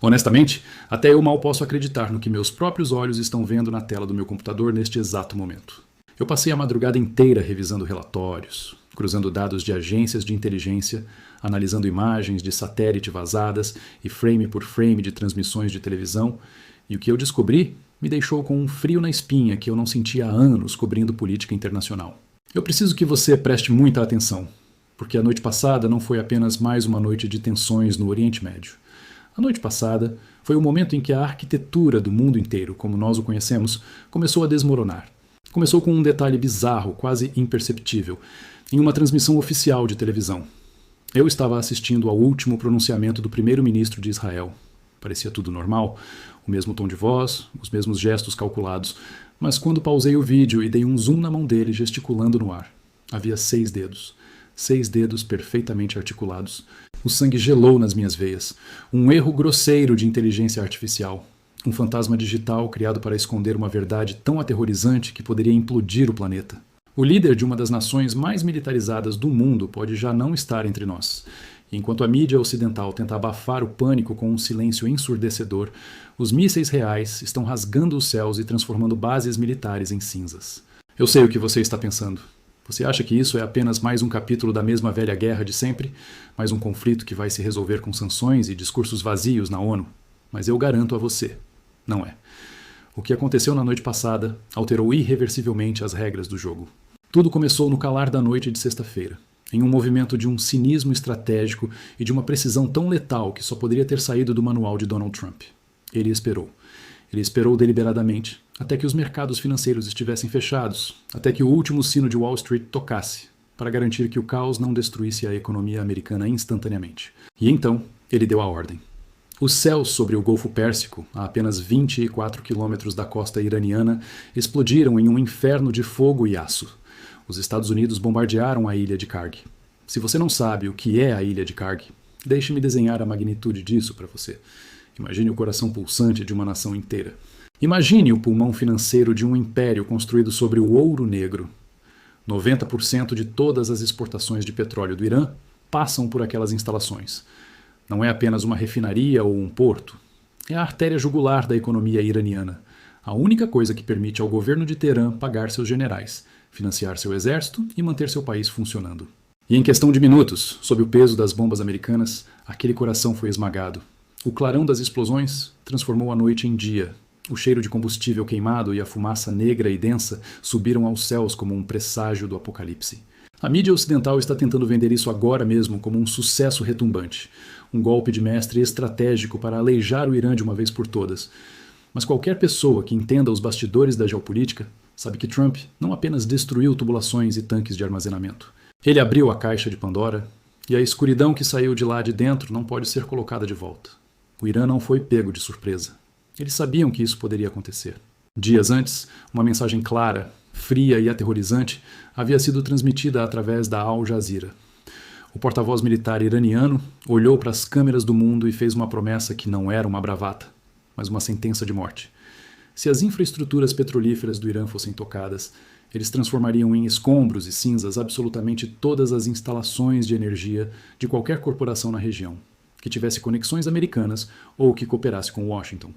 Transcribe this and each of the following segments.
Honestamente, até eu mal posso acreditar no que meus próprios olhos estão vendo na tela do meu computador neste exato momento. Eu passei a madrugada inteira revisando relatórios, cruzando dados de agências de inteligência, analisando imagens de satélite vazadas e frame por frame de transmissões de televisão, e o que eu descobri me deixou com um frio na espinha que eu não sentia há anos cobrindo política internacional. Eu preciso que você preste muita atenção, porque a noite passada não foi apenas mais uma noite de tensões no Oriente Médio. A noite passada foi o momento em que a arquitetura do mundo inteiro, como nós o conhecemos, começou a desmoronar. Começou com um detalhe bizarro, quase imperceptível, em uma transmissão oficial de televisão. Eu estava assistindo ao último pronunciamento do primeiro-ministro de Israel. Parecia tudo normal, o mesmo tom de voz, os mesmos gestos calculados, mas quando pausei o vídeo e dei um zoom na mão dele gesticulando no ar, havia 6 dedos. 6 dedos perfeitamente articulados. O sangue gelou nas minhas veias. Um erro grosseiro de inteligência artificial. Um fantasma digital criado para esconder uma verdade tão aterrorizante que poderia implodir o planeta. O líder de uma das nações mais militarizadas do mundo pode já não estar entre nós. E enquanto a mídia ocidental tenta abafar o pânico com um silêncio ensurdecedor, os mísseis reais estão rasgando os céus e transformando bases militares em cinzas. Eu sei o que você está pensando. Você acha que isso é apenas mais um capítulo da mesma velha guerra de sempre? Mais um conflito que vai se resolver com sanções e discursos vazios na ONU? Mas eu garanto a você, não é. O que aconteceu na noite passada alterou irreversivelmente as regras do jogo. Tudo começou no calar da noite de sexta-feira, em um movimento de um cinismo estratégico e de uma precisão tão letal que só poderia ter saído do manual de Donald Trump. Ele esperou. Ele esperou deliberadamente, até que os mercados financeiros estivessem fechados, até que o último sino de Wall Street tocasse, para garantir que o caos não destruísse a economia americana instantaneamente. E então, ele deu a ordem. Os céus sobre o Golfo Pérsico, a apenas 24 quilômetros da costa iraniana, explodiram em um inferno de fogo e aço. Os Estados Unidos bombardearam a ilha de Karg. Se você não sabe o que é a ilha de Karg, deixe-me desenhar a magnitude disso para você. Imagine o coração pulsante de uma nação inteira. Imagine o pulmão financeiro de um império construído sobre o ouro negro. 90% de todas as exportações de petróleo do Irã passam por aquelas instalações. Não é apenas uma refinaria ou um porto. É a artéria jugular da economia iraniana. A única coisa que permite ao governo de Teherã pagar seus generais, financiar seu exército e manter seu país funcionando. E em questão de minutos, sob o peso das bombas americanas, aquele coração foi esmagado. O clarão das explosões transformou a noite em dia. O cheiro de combustível queimado e a fumaça negra e densa subiram aos céus como um presságio do apocalipse. A mídia ocidental está tentando vender isso agora mesmo como um sucesso retumbante, um golpe de mestre estratégico para aleijar o Irã de uma vez por todas. Mas qualquer pessoa que entenda os bastidores da geopolítica sabe que Trump não apenas destruiu tubulações e tanques de armazenamento. Ele abriu a caixa de Pandora e a escuridão que saiu de lá de dentro não pode ser colocada de volta. O Irã não foi pego de surpresa. Eles sabiam que isso poderia acontecer. Dias antes, uma mensagem clara, fria e aterrorizante havia sido transmitida através da Al Jazeera. O porta-voz militar iraniano olhou para as câmeras do mundo e fez uma promessa que não era uma bravata, mas uma sentença de morte. Se as infraestruturas petrolíferas do Irã fossem tocadas, eles transformariam em escombros e cinzas absolutamente todas as instalações de energia de qualquer corporação na região, que tivesse conexões americanas ou que cooperasse com Washington.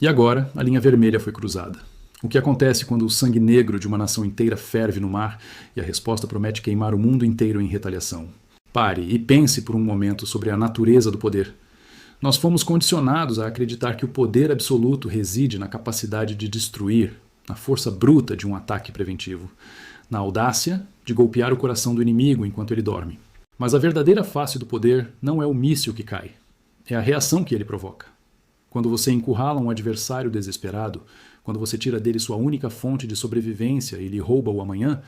E agora, a linha vermelha foi cruzada. O que acontece quando o sangue negro de uma nação inteira ferve no mar e a resposta promete queimar o mundo inteiro em retaliação? Pare e pense por um momento sobre a natureza do poder. Nós fomos condicionados a acreditar que o poder absoluto reside na capacidade de destruir, na força bruta de um ataque preventivo, na audácia de golpear o coração do inimigo enquanto ele dorme. Mas a verdadeira face do poder não é o míssil que cai, é a reação que ele provoca. Quando você encurrala um adversário desesperado, quando você tira dele sua única fonte de sobrevivência e lhe rouba o amanhã,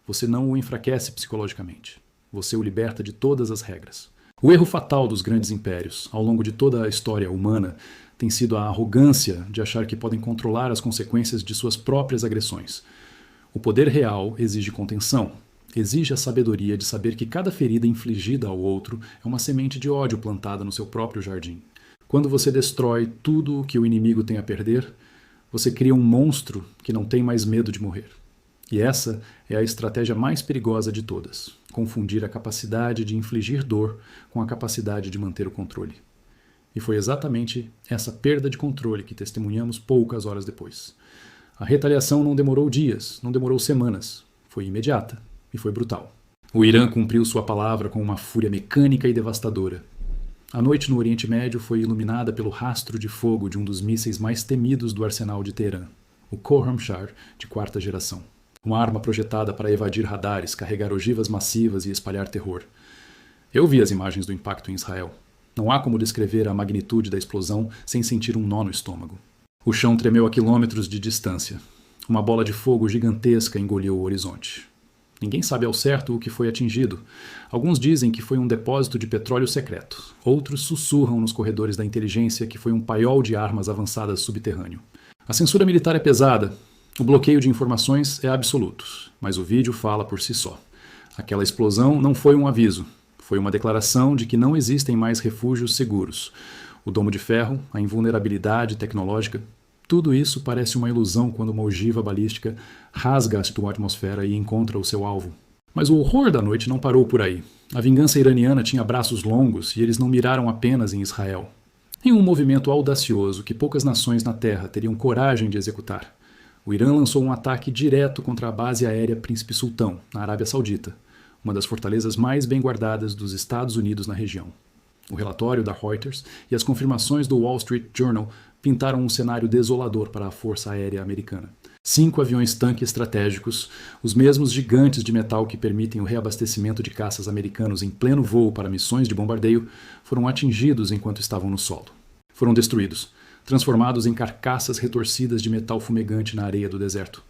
você não o enfraquece psicologicamente. Você o liberta de todas as regras. O erro fatal dos grandes impérios, ao longo de toda a história humana, tem sido a arrogância de achar que podem controlar as consequências de suas próprias agressões. O poder real exige contenção. Exige a sabedoria de saber que cada ferida infligida ao outro é uma semente de ódio plantada no seu próprio jardim. Quando você destrói tudo o que o inimigo tem a perder, você cria um monstro que não tem mais medo de morrer. E essa é a estratégia mais perigosa de todas: confundir a capacidade de infligir dor com a capacidade de manter o controle. E foi exatamente essa perda de controle que testemunhamos poucas horas depois. A retaliação não demorou dias, não demorou semanas. Foi imediata e foi brutal. O Irã cumpriu sua palavra com uma fúria mecânica e devastadora. A noite no Oriente Médio foi iluminada pelo rastro de fogo de um dos mísseis mais temidos do arsenal de Teherã, o Khorramshahr de quarta geração. Uma arma projetada para evadir radares, carregar ogivas massivas e espalhar terror. Eu vi as imagens do impacto em Israel. Não há como descrever a magnitude da explosão sem sentir um nó no estômago. O chão tremeu a quilômetros de distância. Uma bola de fogo gigantesca engoliu o horizonte. Ninguém sabe ao certo o que foi atingido. Alguns dizem que foi um depósito de petróleo secreto. Outros sussurram nos corredores da inteligência que foi um paiol de armas avançadas subterrâneo. A censura militar é pesada. O bloqueio de informações é absoluto. Mas o vídeo fala por si só. Aquela explosão não foi um aviso. Foi uma declaração de que não existem mais refúgios seguros. O domo de ferro, a invulnerabilidade tecnológica, tudo isso parece uma ilusão quando uma ogiva balística rasga a sua atmosfera e encontra o seu alvo. Mas o horror da noite não parou por aí. A vingança iraniana tinha braços longos e eles não miraram apenas em Israel. Em um movimento audacioso que poucas nações na Terra teriam coragem de executar, o Irã lançou um ataque direto contra a base aérea Príncipe Sultão, na Arábia Saudita, uma das fortalezas mais bem guardadas dos Estados Unidos na região. O relatório da Reuters e as confirmações do Wall Street Journal pintaram um cenário desolador para a Força Aérea Americana. 5 aviões-tanque estratégicos, os mesmos gigantes de metal que permitem o reabastecimento de caças americanos em pleno voo para missões de bombardeio, foram atingidos enquanto estavam no solo. Foram destruídos, transformados em carcaças retorcidas de metal fumegante na areia do deserto.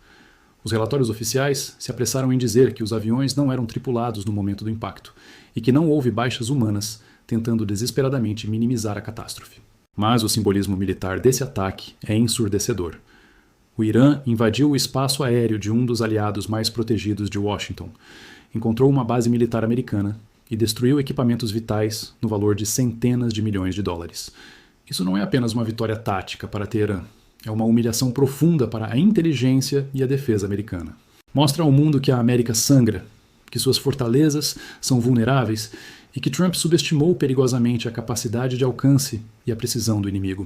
Os relatórios oficiais se apressaram em dizer que os aviões não eram tripulados no momento do impacto e que não houve baixas humanas, tentando desesperadamente minimizar a catástrofe. Mas o simbolismo militar desse ataque é ensurdecedor. O Irã invadiu o espaço aéreo de um dos aliados mais protegidos de Washington, encontrou uma base militar americana e destruiu equipamentos vitais no valor de centenas de milhões de dólares. Isso não é apenas uma vitória tática para Teherã, é uma humilhação profunda para a inteligência e a defesa americana. Mostra ao mundo que a América sangra, que suas fortalezas são vulneráveis e que Trump subestimou perigosamente a capacidade de alcance e a precisão do inimigo.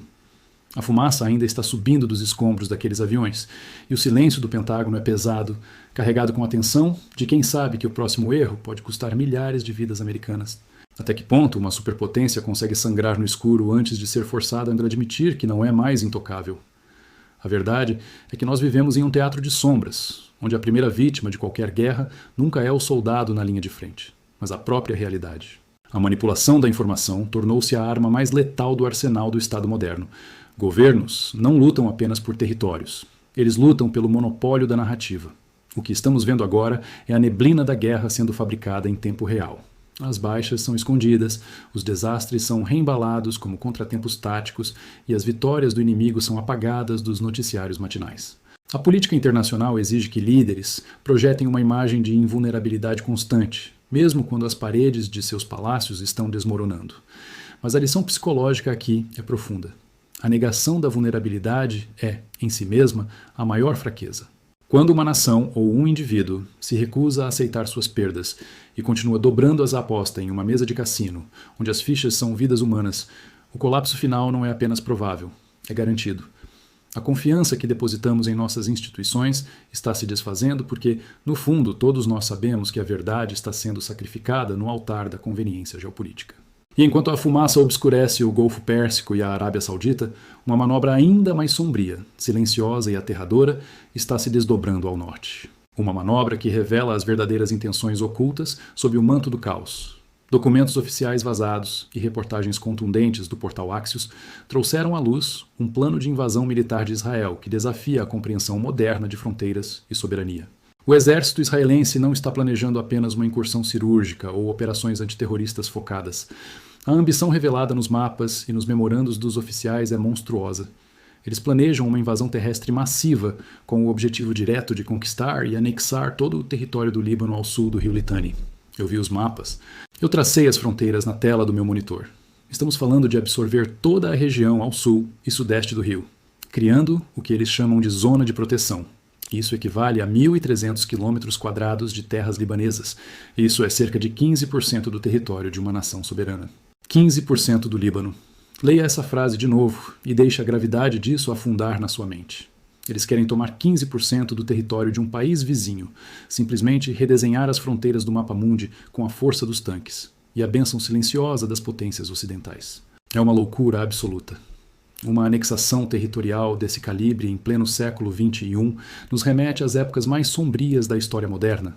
A fumaça ainda está subindo dos escombros daqueles aviões, e o silêncio do Pentágono é pesado, carregado com a tensão de quem sabe que o próximo erro pode custar milhares de vidas americanas. Até que ponto uma superpotência consegue sangrar no escuro antes de ser forçada a admitir que não é mais intocável? A verdade é que nós vivemos em um teatro de sombras, onde a primeira vítima de qualquer guerra nunca é o soldado na linha de frente, mas a própria realidade. A manipulação da informação tornou-se a arma mais letal do arsenal do Estado moderno. Governos não lutam apenas por territórios. Eles lutam pelo monopólio da narrativa. O que estamos vendo agora é a neblina da guerra sendo fabricada em tempo real. As baixas são escondidas, os desastres são reembalados como contratempos táticos e as vitórias do inimigo são apagadas dos noticiários matinais. A política internacional exige que líderes projetem uma imagem de invulnerabilidade constante, mesmo quando as paredes de seus palácios estão desmoronando. Mas a lição psicológica aqui é profunda. A negação da vulnerabilidade é, em si mesma, a maior fraqueza. Quando uma nação ou um indivíduo se recusa a aceitar suas perdas e continua dobrando as apostas em uma mesa de cassino, onde as fichas são vidas humanas, o colapso final não é apenas provável, é garantido. A confiança que depositamos em nossas instituições está se desfazendo porque, no fundo, todos nós sabemos que a verdade está sendo sacrificada no altar da conveniência geopolítica. E enquanto a fumaça obscurece o Golfo Pérsico e a Arábia Saudita, uma manobra ainda mais sombria, silenciosa e aterradora está se desdobrando ao norte. Uma manobra que revela as verdadeiras intenções ocultas sob o manto do caos. Documentos oficiais vazados e reportagens contundentes do portal Axios trouxeram à luz um plano de invasão militar de Israel que desafia a compreensão moderna de fronteiras e soberania. O exército israelense não está planejando apenas uma incursão cirúrgica ou operações antiterroristas focadas. A ambição revelada nos mapas e nos memorandos dos oficiais é monstruosa. Eles planejam uma invasão terrestre massiva com o objetivo direto de conquistar e anexar todo o território do Líbano ao sul do rio Litani. Eu vi os mapas. Eu tracei as fronteiras na tela do meu monitor. Estamos falando de absorver toda a região ao sul e sudeste do rio, criando o que eles chamam de zona de proteção. Isso equivale a 1.300 km² de terras libanesas. Isso é cerca de 15% do território de uma nação soberana. 15% do Líbano. Leia essa frase de novo e deixe a gravidade disso afundar na sua mente. Eles querem tomar 15% do território de um país vizinho, simplesmente redesenhar as fronteiras do mapa-mundi com a força dos tanques e a bênção silenciosa das potências ocidentais. É uma loucura absoluta. Uma anexação territorial desse calibre em pleno século XXI nos remete às épocas mais sombrias da história moderna,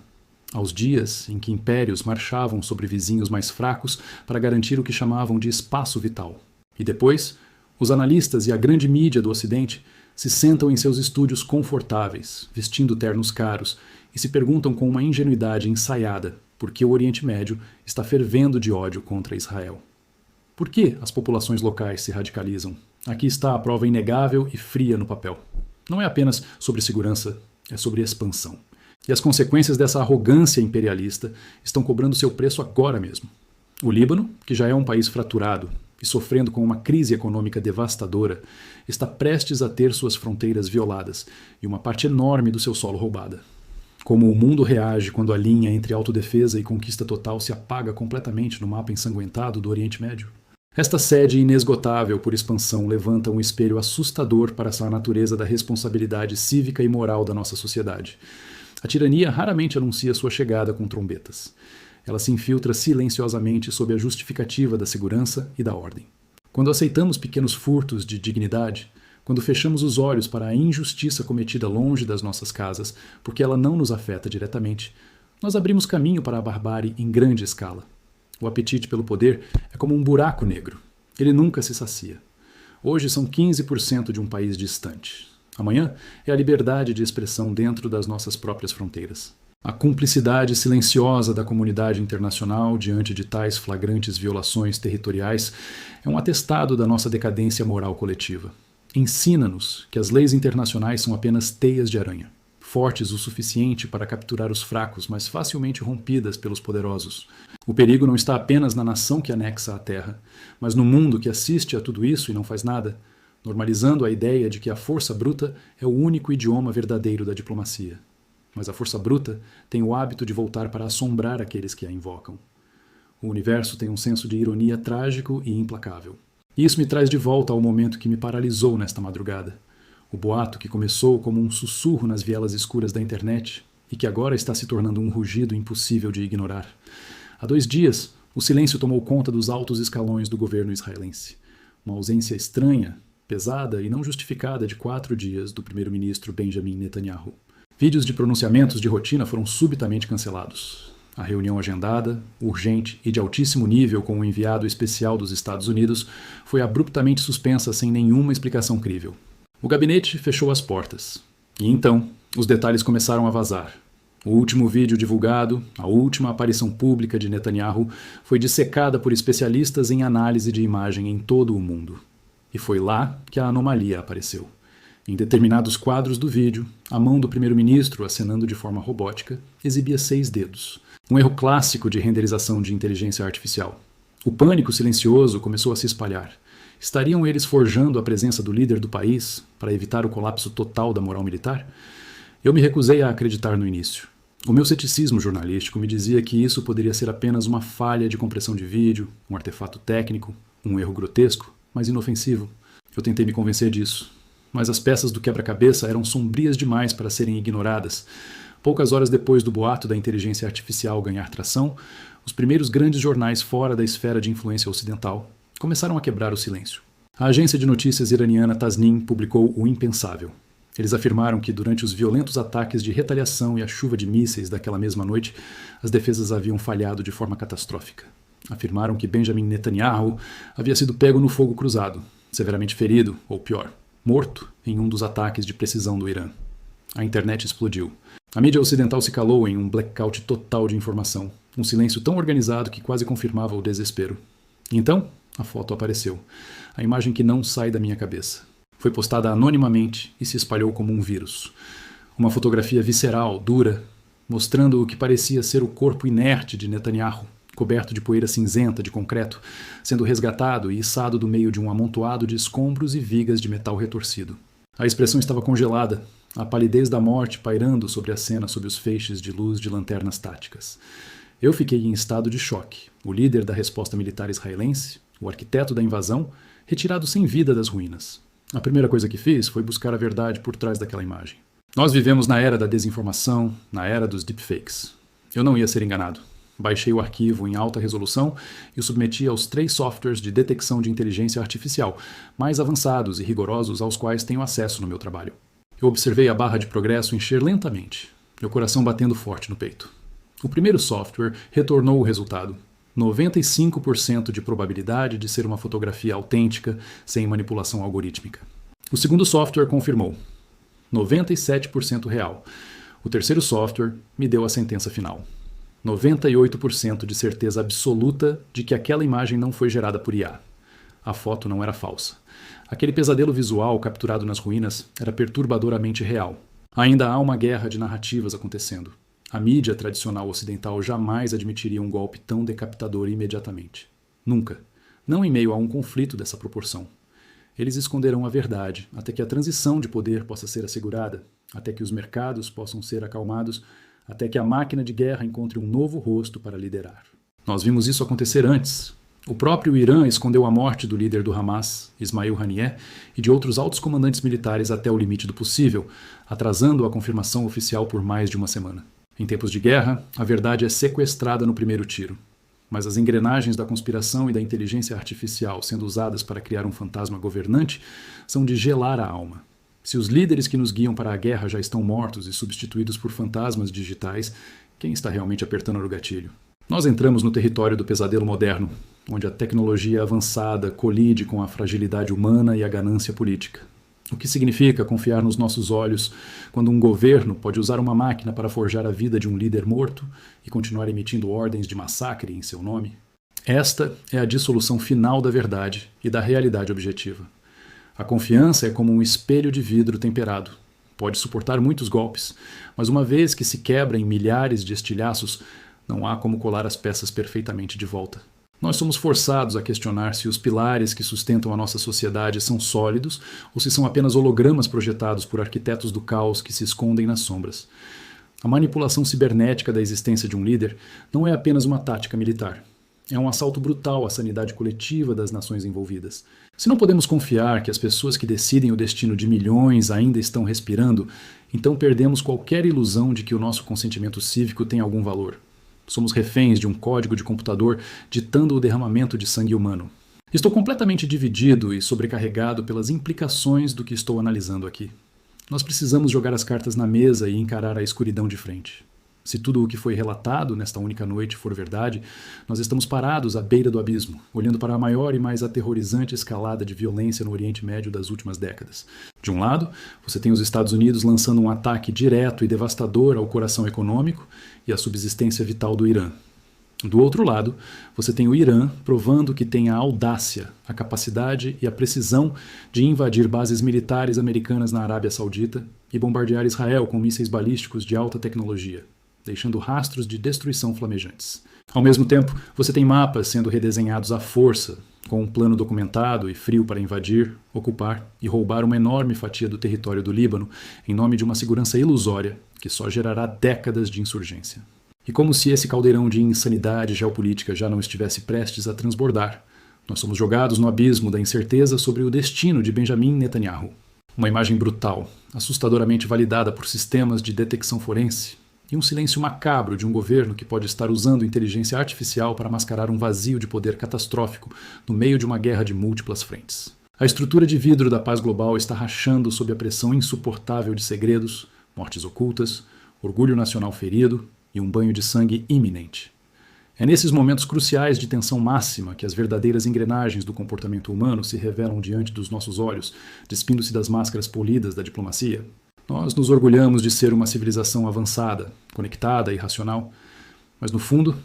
aos dias em que impérios marchavam sobre vizinhos mais fracos para garantir o que chamavam de espaço vital. E depois, os analistas e a grande mídia do Ocidente se sentam em seus estúdios confortáveis, vestindo ternos caros, e se perguntam com uma ingenuidade ensaiada por que o Oriente Médio está fervendo de ódio contra Israel. Por que as populações locais se radicalizam? Aqui está a prova inegável e fria no papel. Não é apenas sobre segurança, é sobre expansão. E as consequências dessa arrogância imperialista estão cobrando seu preço agora mesmo. O Líbano, que já é um país fraturado e sofrendo com uma crise econômica devastadora, está prestes a ter suas fronteiras violadas e uma parte enorme do seu solo roubada. Como o mundo reage quando a linha entre autodefesa e conquista total se apaga completamente no mapa ensanguentado do Oriente Médio? Esta sede inesgotável por expansão levanta um espelho assustador para essa natureza da responsabilidade cívica e moral da nossa sociedade. A tirania raramente anuncia sua chegada com trombetas. Ela se infiltra silenciosamente sob a justificativa da segurança e da ordem. Quando aceitamos pequenos furtos de dignidade, quando fechamos os olhos para a injustiça cometida longe das nossas casas, porque ela não nos afeta diretamente, nós abrimos caminho para a barbárie em grande escala. O apetite pelo poder é como um buraco negro. Ele nunca se sacia. Hoje são 15% de um país distante. Amanhã é a liberdade de expressão dentro das nossas próprias fronteiras. A cumplicidade silenciosa da comunidade internacional diante de tais flagrantes violações territoriais é um atestado da nossa decadência moral coletiva. Ensina-nos que as leis internacionais são apenas teias de aranha, fortes o suficiente para capturar os fracos, mas facilmente rompidas pelos poderosos. O perigo não está apenas na nação que anexa a terra, mas no mundo que assiste a tudo isso e não faz nada, normalizando a ideia de que a força bruta é o único idioma verdadeiro da diplomacia. Mas a força bruta tem o hábito de voltar para assombrar aqueles que a invocam. O universo tem um senso de ironia trágico e implacável. E isso me traz de volta ao momento que me paralisou nesta madrugada. O boato que começou como um sussurro nas vielas escuras da internet e que agora está se tornando um rugido impossível de ignorar. Há 2 dias, o silêncio tomou conta dos altos escalões do governo israelense. Uma ausência estranha, pesada e não justificada de 4 dias do primeiro-ministro Benjamin Netanyahu. Vídeos de pronunciamentos de rotina foram subitamente cancelados. A reunião agendada, urgente e de altíssimo nível com o enviado especial dos Estados Unidos foi abruptamente suspensa sem nenhuma explicação crível. O gabinete fechou as portas. E então, os detalhes começaram a vazar. O último vídeo divulgado, a última aparição pública de Netanyahu, foi dissecada por especialistas em análise de imagem em todo o mundo. E foi lá que a anomalia apareceu. Em determinados quadros do vídeo, a mão do primeiro-ministro, acenando de forma robótica, exibia 6 dedos. Um erro clássico de renderização de inteligência artificial. O pânico silencioso começou a se espalhar. Estariam eles forjando a presença do líder do país para evitar o colapso total da moral militar? Eu me recusei a acreditar no início. O meu ceticismo jornalístico me dizia que isso poderia ser apenas uma falha de compressão de vídeo, um artefato técnico, um erro grotesco, mas inofensivo. Eu tentei me convencer disso. Mas as peças do quebra-cabeça eram sombrias demais para serem ignoradas. Poucas horas depois do boato da inteligência artificial ganhar tração, os primeiros grandes jornais fora da esfera de influência ocidental começaram a quebrar o silêncio. A agência de notícias iraniana Tasnim publicou o impensável. Eles afirmaram que durante os violentos ataques de retaliação e a chuva de mísseis daquela mesma noite, as defesas haviam falhado de forma catastrófica. Afirmaram que Benjamin Netanyahu havia sido pego no fogo cruzado, severamente ferido, ou pior, morto em um dos ataques de precisão do Irã. A internet explodiu. A mídia ocidental se calou em um blackout total de informação, um silêncio tão organizado que quase confirmava o desespero. E então, a foto apareceu, a imagem que não sai da minha cabeça. Foi postada anonimamente e se espalhou como um vírus. Uma fotografia visceral, dura, mostrando o que parecia ser o corpo inerte de Netanyahu, coberto de poeira cinzenta de concreto, sendo resgatado e içado do meio de um amontoado de escombros e vigas de metal retorcido. A expressão estava congelada, a palidez da morte pairando sobre a cena sob os feixes de luz de lanternas táticas. Eu fiquei em estado de choque. O líder da resposta militar israelense, o arquiteto da invasão, retirado sem vida das ruínas. A primeira coisa que fiz foi buscar a verdade por trás daquela imagem. Nós vivemos na era da desinformação, na era dos deepfakes. Eu não ia ser enganado. Baixei o arquivo em alta resolução e o submeti aos 3 softwares de detecção de inteligência artificial, mais avançados e rigorosos aos quais tenho acesso no meu trabalho. Eu observei a barra de progresso encher lentamente, meu coração batendo forte no peito. O primeiro software retornou o resultado: 95% de probabilidade de ser uma fotografia autêntica, sem manipulação algorítmica. O segundo software confirmou: 97% real. O terceiro software me deu a sentença final: 98% de certeza absoluta de que aquela imagem não foi gerada por IA. A foto não era falsa. Aquele pesadelo visual capturado nas ruínas era perturbadoramente real. Ainda há uma guerra de narrativas acontecendo. A mídia tradicional ocidental jamais admitiria um golpe tão decapitador imediatamente. Nunca. Não em meio a um conflito dessa proporção. Eles esconderão a verdade até que a transição de poder possa ser assegurada, até que os mercados possam ser acalmados, até que a máquina de guerra encontre um novo rosto para liderar. Nós vimos isso acontecer antes. O próprio Irã escondeu a morte do líder do Hamas, Ismail Haniyeh, e de outros altos comandantes militares até o limite do possível, atrasando a confirmação oficial por mais de uma semana. Em tempos de guerra, a verdade é sequestrada no primeiro tiro. Mas as engrenagens da conspiração e da inteligência artificial sendo usadas para criar um fantasma governante são de gelar a alma. Se os líderes que nos guiam para a guerra já estão mortos e substituídos por fantasmas digitais, quem está realmente apertando no gatilho? Nós entramos no território do pesadelo moderno, onde a tecnologia avançada colide com a fragilidade humana e a ganância política. O que significa confiar nos nossos olhos quando um governo pode usar uma máquina para forjar a vida de um líder morto e continuar emitindo ordens de massacre em seu nome? Esta é a dissolução final da verdade e da realidade objetiva. A confiança é como um espelho de vidro temperado. Pode suportar muitos golpes, mas uma vez que se quebra em milhares de estilhaços, não há como colar as peças perfeitamente de volta. Nós somos forçados a questionar se os pilares que sustentam a nossa sociedade são sólidos ou se são apenas hologramas projetados por arquitetos do caos que se escondem nas sombras. A manipulação cibernética da existência de um líder não é apenas uma tática militar. É um assalto brutal à sanidade coletiva das nações envolvidas. Se não podemos confiar que as pessoas que decidem o destino de milhões ainda estão respirando, então perdemos qualquer ilusão de que o nosso consentimento cívico tem algum valor. Somos reféns de um código de computador ditando o derramamento de sangue humano. Estou completamente dividido e sobrecarregado pelas implicações do que estou analisando aqui. Nós precisamos jogar as cartas na mesa e encarar a escuridão de frente. Se tudo o que foi relatado nesta única noite for verdade, nós estamos parados à beira do abismo, olhando para a maior e mais aterrorizante escalada de violência no Oriente Médio das últimas décadas. De um lado, você tem os Estados Unidos lançando um ataque direto e devastador ao coração econômico e à subsistência vital do Irã. Do outro lado, você tem o Irã provando que tem a audácia, a capacidade e a precisão de invadir bases militares americanas na Arábia Saudita e bombardear Israel com mísseis balísticos de alta tecnologia, deixando rastros de destruição flamejantes. Ao mesmo tempo, você tem mapas sendo redesenhados à força, com um plano documentado e frio para invadir, ocupar e roubar uma enorme fatia do território do Líbano em nome de uma segurança ilusória que só gerará décadas de insurgência. E como se esse caldeirão de insanidade geopolítica já não estivesse prestes a transbordar, nós somos jogados no abismo da incerteza sobre o destino de Benjamin Netanyahu. Uma imagem brutal, assustadoramente validada por sistemas de detecção forense, e um silêncio macabro de um governo que pode estar usando inteligência artificial para mascarar um vazio de poder catastrófico no meio de uma guerra de múltiplas frentes. A estrutura de vidro da paz global está rachando sob a pressão insuportável de segredos, mortes ocultas, orgulho nacional ferido e um banho de sangue iminente. É nesses momentos cruciais de tensão máxima que as verdadeiras engrenagens do comportamento humano se revelam diante dos nossos olhos, despindo-se das máscaras polidas da diplomacia. Nós nos orgulhamos de ser uma civilização avançada, conectada e racional, mas no fundo,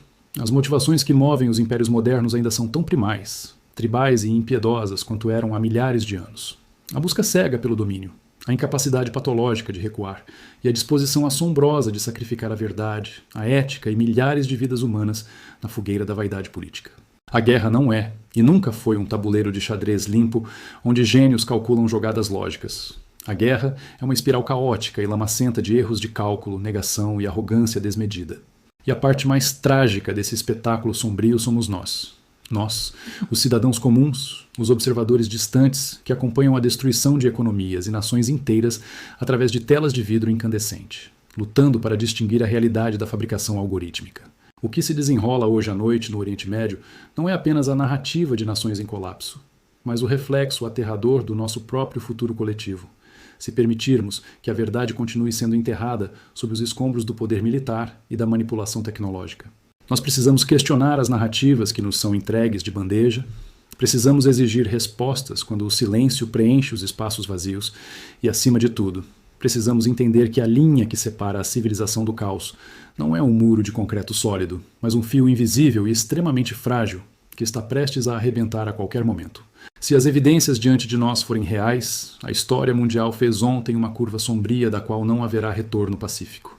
as motivações que movem os impérios modernos ainda são tão primais, tribais e impiedosas quanto eram há milhares de anos. A busca cega pelo domínio, a incapacidade patológica de recuar e a disposição assombrosa de sacrificar a verdade, a ética e milhares de vidas humanas na fogueira da vaidade política. A guerra não é, e nunca foi, um tabuleiro de xadrez limpo onde gênios calculam jogadas lógicas. A guerra é uma espiral caótica e lamacenta de erros de cálculo, negação e arrogância desmedida. E a parte mais trágica desse espetáculo sombrio somos nós. Nós, os cidadãos comuns, os observadores distantes que acompanham a destruição de economias e nações inteiras através de telas de vidro incandescente, lutando para distinguir a realidade da fabricação algorítmica. O que se desenrola hoje à noite no Oriente Médio não é apenas a narrativa de nações em colapso, mas o reflexo aterrador do nosso próprio futuro coletivo. Se permitirmos que a verdade continue sendo enterrada sob os escombros do poder militar e da manipulação tecnológica. Nós precisamos questionar as narrativas que nos são entregues de bandeja, precisamos exigir respostas quando o silêncio preenche os espaços vazios e, acima de tudo, precisamos entender que a linha que separa a civilização do caos não é um muro de concreto sólido, mas um fio invisível e extremamente frágil que está prestes a arrebentar a qualquer momento. Se as evidências diante de nós forem reais, a história mundial fez ontem uma curva sombria da qual não haverá retorno pacífico.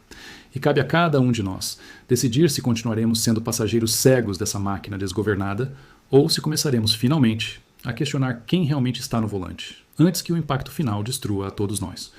E cabe a cada um de nós decidir se continuaremos sendo passageiros cegos dessa máquina desgovernada ou se começaremos finalmente a questionar quem realmente está no volante, antes que o impacto final destrua a todos nós.